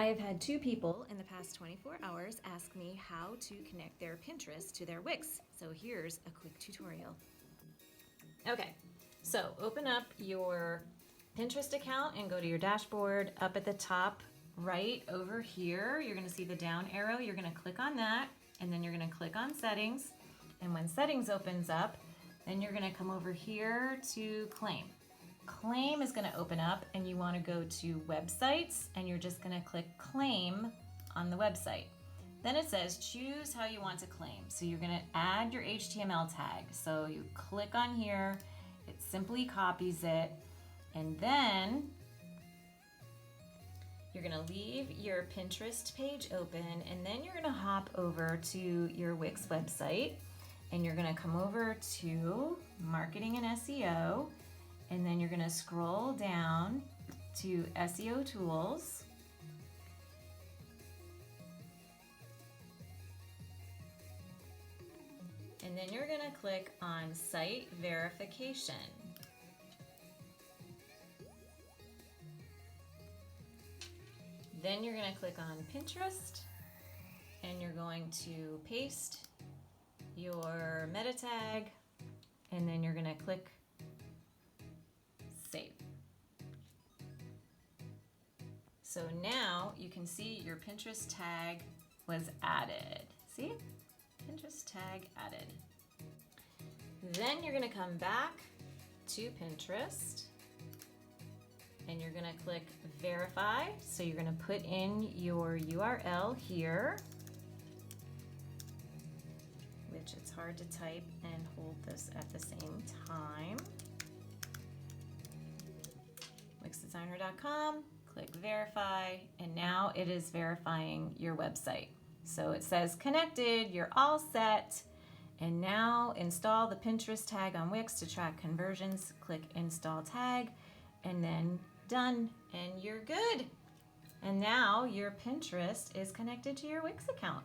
I have had 2 people in the past 24 hours ask me how to connect their Pinterest to their Wix. So here's a quick tutorial. Okay, so open up your Pinterest account and go to your dashboard. Up at the top right over here, you're gonna see the down arrow. You're gonna click on that, and then you're gonna click on settings. And when settings opens up, then you're gonna come over here to claim. Claim is gonna open up, and you wanna go to websites, and you're just gonna click claim on the website. Then it says choose how you want to claim. So you're gonna add your HTML tag. So you click on here, it simply copies it, and then you're gonna leave your Pinterest page open, and then you're gonna hop over to your Wix website, and you're gonna come over to marketing and SEO, and then you're gonna scroll down to SEO tools. And then you're gonna click on site verification. Then you're gonna click on Pinterest, and you're going to paste your meta tag, and then you're gonna click save. So now you can see your Pinterest tag was added. See? Pinterest tag added. Then you're gonna come back to Pinterest, and you're gonna click verify. So you're gonna put in your URL here, which it's hard to type and hold this at the same time. WixDesigner.com, click verify, and now it is verifying your website. So it says connected, you're all set, and now install the Pinterest tag on Wix to track conversions. Click install tag, and then done, and you're good. And now your Pinterest is connected to your Wix account.